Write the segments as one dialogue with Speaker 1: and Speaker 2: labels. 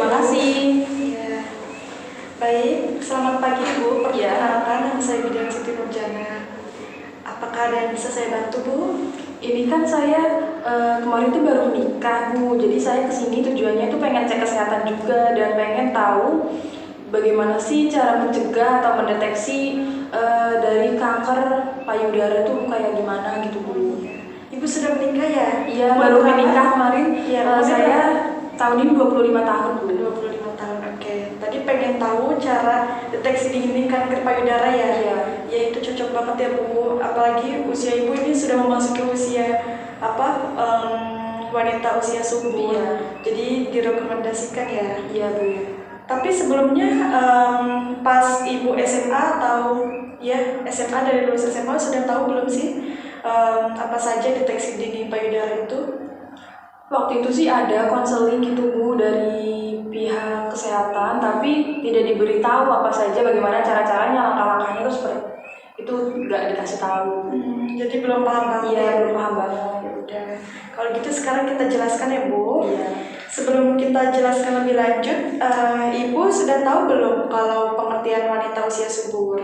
Speaker 1: terima kasih.
Speaker 2: Iya. Baik, selamat pagi Bu.
Speaker 1: Iya.
Speaker 2: Perkenalkan, nama saya Bidang Siti Nurjana. Apakah ada yang bisa saya bantu Bu?
Speaker 1: Ini kan saya kemarin tuh baru nikah Bu, jadi saya kesini tujuannya tuh pengen cek kesehatan juga dan pengen tahu bagaimana sih cara mencegah atau mendeteksi dari kanker payudara tuh kayak gimana gitu Bu.
Speaker 2: Ibu sudah menikah ya?
Speaker 1: Iya, baru menikah kemarin.
Speaker 2: Iya,
Speaker 1: Saya tahun ini 25 tahun Bu.
Speaker 2: 25 tahun, oke. Tadi pengen tahu cara deteksi dini kanker payudara ya?
Speaker 1: Iya.
Speaker 2: Ya itu cocok banget ya Bu. Apalagi usia Ibu ini sudah memasuki usia wanita usia subur.
Speaker 1: Iya.
Speaker 2: Jadi direkomendasikan ya.
Speaker 1: Iya Bu.
Speaker 2: Tapi sebelumnya pas Ibu SMA atau ya SMA dari lulus SMA sudah tahu belum sih apa saja deteksi dini payudara itu?
Speaker 1: Waktu itu sih ada konseling gitu Bu dari pihak kesehatan, tapi tidak diberitahu apa saja bagaimana cara-caranya, langkah-langkahnya itu seperti itu nggak dikasih tahu.
Speaker 2: Jadi belum paham banget.
Speaker 1: Iya,
Speaker 2: ya?
Speaker 1: belum paham banget.
Speaker 2: Udah. Kalau gitu sekarang kita jelaskan ya Bu.
Speaker 1: Iya.
Speaker 2: Sebelum kita jelaskan lebih lanjut, Ibu sudah tahu belum kalau pengertian wanita usia subur?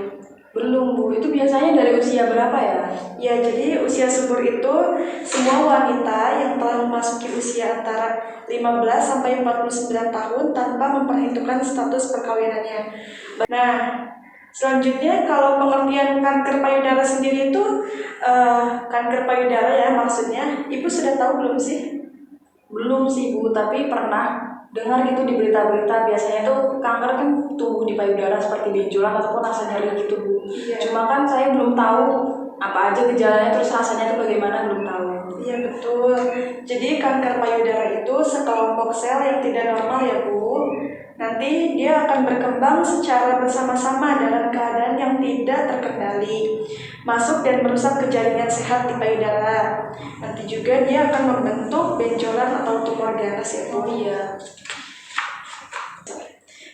Speaker 1: Belum Bu, itu biasanya dari usia berapa ya?
Speaker 2: Ya, jadi usia subur itu semua wanita yang telah memasuki usia antara 15 sampai 49 tahun tanpa memperhitungkan status perkawinannya. Nah, selanjutnya kalau pengertian kanker payudara sendiri itu kanker payudara ya maksudnya, Ibu sudah tahu belum sih?
Speaker 1: Belum sih Bu, tapi pernah dengar gitu di berita-berita biasanya tuh kanker kan tumbuh di payudara seperti benjolan ataupun rasa nyeri gitu Bu.
Speaker 2: Iya.
Speaker 1: Cuma kan saya belum tahu apa aja gejalanya terus rasanya tuh bagaimana belum tahu.
Speaker 2: Iya betul. Jadi kanker payudara itu sekelompok sel yang tidak normal ya Bu. Nanti dia akan berkembang secara bersama-sama dalam keadaan yang tidak terkendali, masuk dan merusak ke jaringan sehat di payudara. Nanti juga dia akan membentuk benjolan atau tumor ganas ya Bu.
Speaker 1: Iya.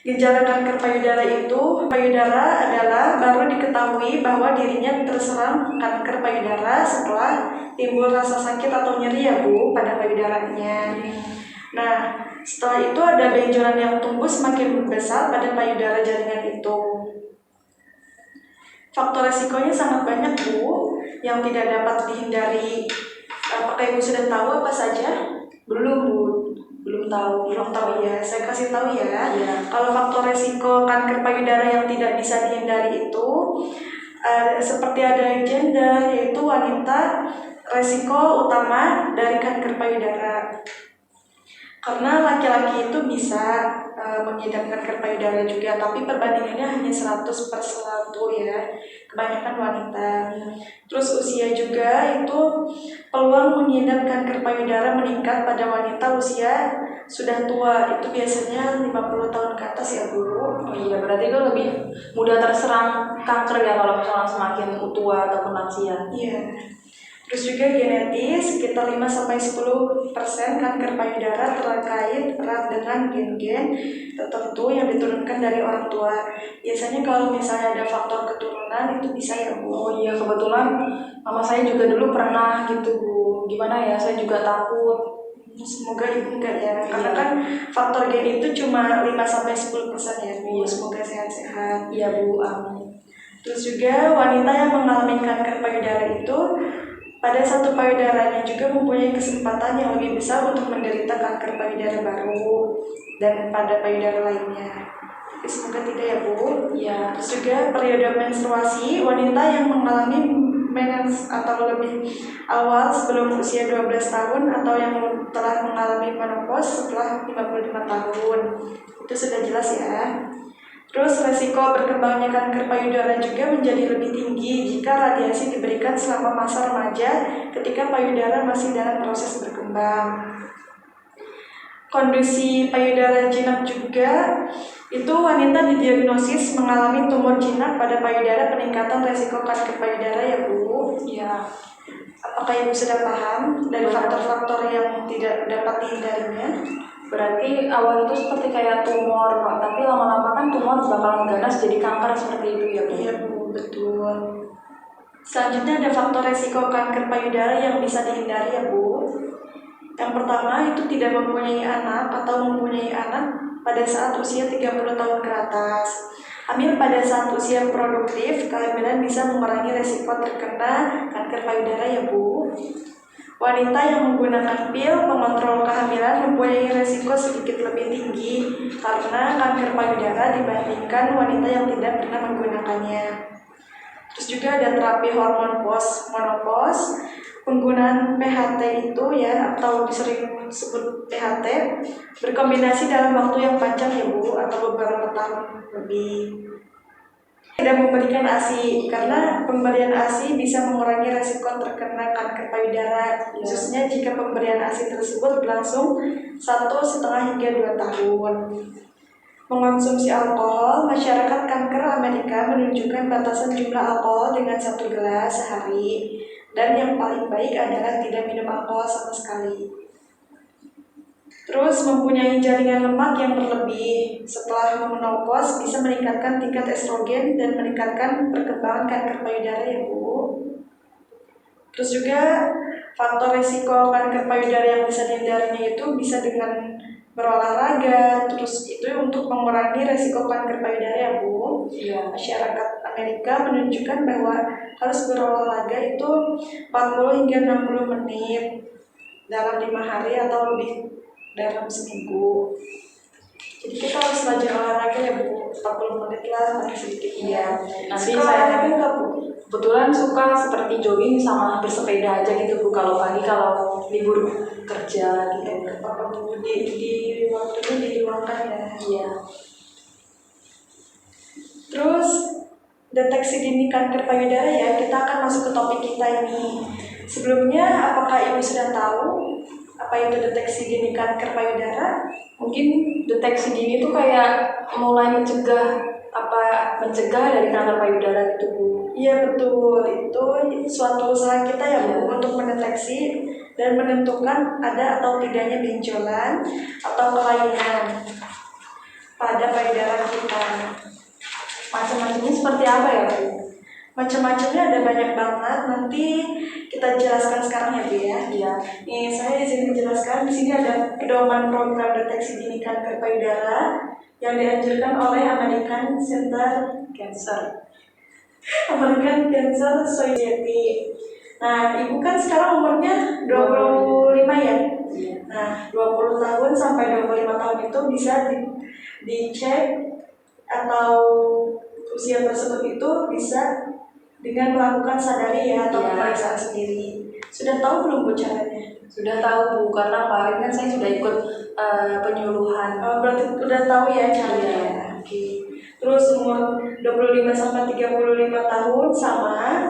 Speaker 2: Gejala kanker payudara adalah baru diketahui bahwa dirinya terserang kanker payudara setelah timbul rasa sakit atau nyeri ya Bu pada payudaranya. Nah, setelah itu ada benjolan yang tumbuh semakin besar pada payudara jaringan itu. Faktor resikonya sangat banyak Bu yang tidak dapat dihindari. Apakah Ibu sudah tahu apa saja?
Speaker 1: Belum Bu, belum tahu.
Speaker 2: Belum tahu ya, saya kasih tahu ya.
Speaker 1: Iya.
Speaker 2: Kalau faktor resiko kanker payudara yang tidak bisa dihindari itu seperti ada gender, yaitu wanita resiko utama dari kanker payudara. Karena laki-laki itu bisa mengidap kanker payudara juga, tapi perbandingannya hanya 100/100 ya, kebanyakan wanita. Terus usia juga itu peluang mengidap kanker payudara meningkat pada wanita usia sudah tua, itu biasanya 50 tahun ke atas ya Bu.
Speaker 1: Oh iya, berarti itu lebih mudah terserang kanker ya kalau misalnya semakin tua ataupun lansia.
Speaker 2: Iya. Terus juga genetis, sekitar 5-10% kanker payudara terkait erat dengan gen-gen tertentu yang diturunkan dari orang tua. Biasanya kalau misalnya ada faktor keturunan itu bisa ya Bu.
Speaker 1: Oh iya, kebetulan mama saya juga dulu pernah gitu Bu. Gimana ya, saya juga takut.
Speaker 2: Semoga Ibu enggak ya, karena kan faktor gen itu cuma 5-10% ya Bu. Semoga sehat-sehat.
Speaker 1: Iya Bu, amin.
Speaker 2: Terus juga wanita yang mengalami kanker payudara itu pada satu payudaranya juga mempunyai kesempatan yang lebih besar untuk menderita kanker payudara baru dan pada payudara lainnya. Tapi semoga tidak ya Bu.
Speaker 1: Iya.
Speaker 2: Terus juga periode menstruasi, wanita yang mengalami mens atau lebih awal sebelum usia 12 tahun atau yang telah mengalami menopause setelah 55 tahun. Itu sudah jelas ya. Terus resiko berkembangnya kanker payudara juga menjadi lebih tinggi jika radiasi diberikan selama masa remaja ketika payudara masih dalam proses berkembang. Kondisi payudara jinak juga, itu wanita didiagnosis mengalami tumor jinak pada payudara, peningkatan resiko kanker payudara ya Bu.
Speaker 1: Iya.
Speaker 2: Apakah Ibu sudah paham dari faktor-faktor yang tidak dapat dihindarinya?
Speaker 1: Berarti awal itu seperti kayak tumor, tapi lama-lama kan tumor bakalan ganas jadi kanker seperti itu ya Bu?
Speaker 2: Iya Bu, betul. Selanjutnya ada faktor resiko kanker payudara yang bisa dihindari ya Bu. Yang pertama itu tidak mempunyai anak atau mempunyai anak pada saat usia 30 tahun ke atas. Hamil pada saat usia produktif, kehamilan bisa mengurangi resiko terkena kanker payudara ya Bu. Wanita yang menggunakan pil pengontrol kehamilan mempunyai resiko sedikit lebih tinggi karena kanker payudara dibandingkan wanita yang tidak pernah menggunakannya. Terus juga ada terapi hormon post-menopause. Penggunaan PHT itu ya, atau sering disebut PHT, berkombinasi dalam waktu yang panjang ya Bu, atau beberapa tahun lebih. Tidak memberikan ASI, karena pemberian ASI bisa mengurangi resiko terkena kanker payudara, khususnya jika pemberian ASI tersebut berlangsung 1,5 hingga 2 tahun. Mengonsumsi alkohol, masyarakat kanker Amerika menunjukkan batasan jumlah alkohol dengan 1 gelas sehari, dan yang paling baik adalah tidak minum alkohol sama sekali. Terus mempunyai jaringan lemak yang berlebih setelah menopause bisa meningkatkan tingkat estrogen dan meningkatkan perkembangan kanker payudara ya Bu. Terus juga faktor risiko kanker payudara yang bisa dihindarinya itu bisa dengan berolahraga, terus itu untuk mengurangi risiko kanker payudara ya Bu. Masyarakat Amerika menunjukkan bahwa harus berolahraga itu 40 hingga 60 menit dalam 5 hari atau lebih dalam seminggu. Jadi kita harus rajin olahraga ya Bu, 40 menit lah paling sedikitnya.
Speaker 1: Nanti
Speaker 2: Suka
Speaker 1: saya
Speaker 2: olahraga nggak Bu?
Speaker 1: kebetulan suka seperti jogging sama bersepeda aja gitu Bu, kalau pagi kalau libur kerja gitu.
Speaker 2: Apa Bu, di waktunya diluangkan ya.
Speaker 1: Iya.
Speaker 2: Terus deteksi dini kanker payudara ya, kita akan masuk ke topik kita ini. Sebelumnya, apakah Ibu sudah tahu apa itu deteksi dini kanker payudara?
Speaker 1: Mungkin deteksi dini itu kayak mulai mencegah dari kanker payudara gitu Bu.
Speaker 2: Iya betul, itu suatu usaha kita ya Bu untuk mendeteksi dan menentukan ada atau tidaknya benjolan atau kelainan pada payudara kita.
Speaker 1: Macam-macamnya seperti apa ya Bu?
Speaker 2: Macam-macamnya ada banyak banget. Nanti kita jelaskan sekarang ya Bu ya.
Speaker 1: Iya.
Speaker 2: Nih saya izin menjelaskan. Di sini ada pedoman program deteksi dini kanker payudara yang dianjurkan oleh American Cancer Society. Nah, Ibu kan sekarang umurnya 25 ya?
Speaker 1: Iya.
Speaker 2: Nah, 20 tahun sampai 25 tahun itu bisa dicek atau usia tersebut itu bisa dengan melakukan sadari ya atau pemeriksaan sendiri. Sudah tahu belum Bu caranya?
Speaker 1: Sudah tahu Bu, karena kemarin kan saya sudah ikut penyuluhan.
Speaker 2: Berarti udah tahu ya caranya. Oke. Terus umur 25 sampai 35 tahun sama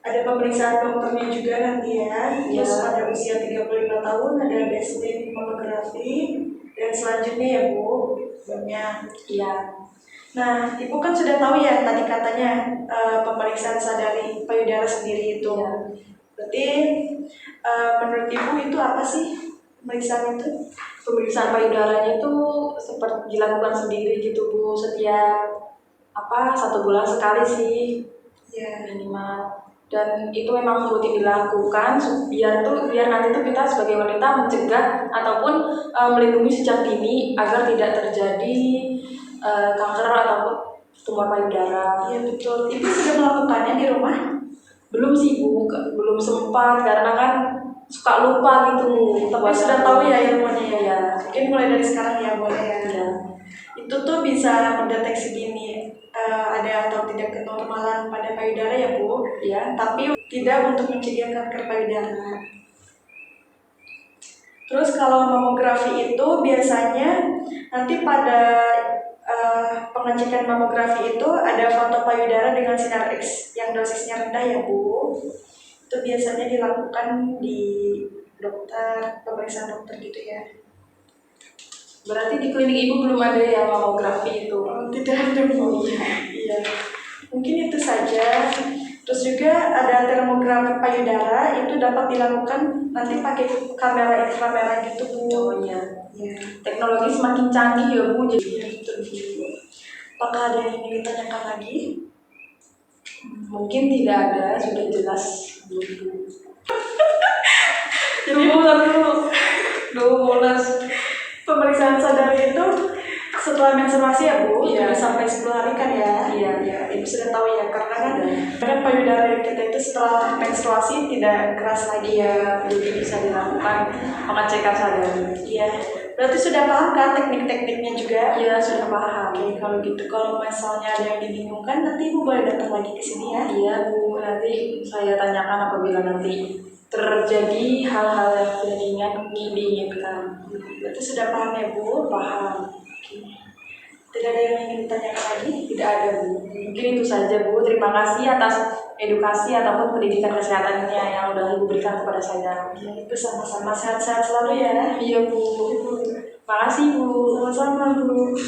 Speaker 2: ada pemeriksaan dokternya juga nanti ya. Terus pada usia 35 tahun ada baseline mamografi dan selanjutnya ya Bu, banyak.
Speaker 1: Iya.
Speaker 2: Nah, Ibu kan sudah tahu ya tadi katanya pemeriksaan sadari payudara sendiri itu.
Speaker 1: Iya.
Speaker 2: Berarti menurut Ibu itu apa sih pemeriksaan itu?
Speaker 1: Pemeriksaan payudaranya itu seperti dilakukan sendiri gitu Bu, setiap 1 bulan sekali sih minimal. Dan itu memang rutin dilakukan biar nanti tuh kita sebagai wanita mencegah ataupun melindungi sejak dini agar tidak terjadi kanker ataupun tumor payudara.
Speaker 2: Iya betul. Ibu sudah melakukannya di rumah?
Speaker 1: Belum sih Bu, belum sempat karena kan suka lupa gitu.
Speaker 2: Tapi sudah tahu ya ilmunya ya.
Speaker 1: Ya.
Speaker 2: Mungkin mulai dari sekarang ya boleh ya.
Speaker 1: Ya.
Speaker 2: Itu tuh bisa mendeteksi dini ada atau tidak kenormalan pada payudara ya Bu.
Speaker 1: Ya.
Speaker 2: Tapi tidak untuk mencegah kanker payudara. Terus kalau mamografi itu biasanya nanti pada pengecekan mamografi itu ada foto payudara dengan sinar X yang dosisnya rendah ya Bu. Itu biasanya dilakukan di pemeriksaan dokter gitu ya.
Speaker 1: Berarti di klinik Ibu belum ada yang mamografi itu?
Speaker 2: Tidak ada Bu. Iya. Mungkin itu saja. Terus juga ada termogram payudara, itu dapat dilakukan nanti pakai kamera inframerah gitu Bu.
Speaker 1: Oh iya. Teknologi semakin canggih ya Bu. Jadi
Speaker 2: betul Bu. Apakah ada yang ingin ditanyakan lagi?
Speaker 1: Mungkin tidak ada, sudah jelas Bu.
Speaker 2: Jadi mules. Pemeriksaan sadari itu Setelah menstruasi ya Bu,
Speaker 1: Iya.
Speaker 2: 7 sampai 10 hari kan ya?
Speaker 1: Iya.
Speaker 2: Ya, Ibu sudah tahu ya, karena kan payudara kita itu setelah menstruasi tidak keras lagi ya.
Speaker 1: Jadi bisa dilakukan pengecekan sadari.
Speaker 2: Iya. Berarti sudah paham kan teknik-tekniknya juga?
Speaker 1: Iya, sudah paham.
Speaker 2: Oke, kalau gitu, kalau misalnya ada yang dibingungkan, nanti Ibu boleh datang lagi ke sini ya.
Speaker 1: Iya Bu, nanti saya tanyakan apabila nanti terjadi hal-hal yang tidak diinginkan.
Speaker 2: Berarti sudah paham ya Bu?
Speaker 1: Paham.
Speaker 2: Oke. Tidak ada yang ingin ditanyakan lagi?
Speaker 1: Tidak ada Bu. Mungkin itu saja Bu. Terima kasih atas edukasi ataupun pendidikan kesehatannya yang udah Ibu berikan kepada saya.
Speaker 2: Ya, itu sama-sama sehat-sehat selalu ya.
Speaker 1: Iya Bu. Makasih Bu.
Speaker 2: Sama-sama Bu.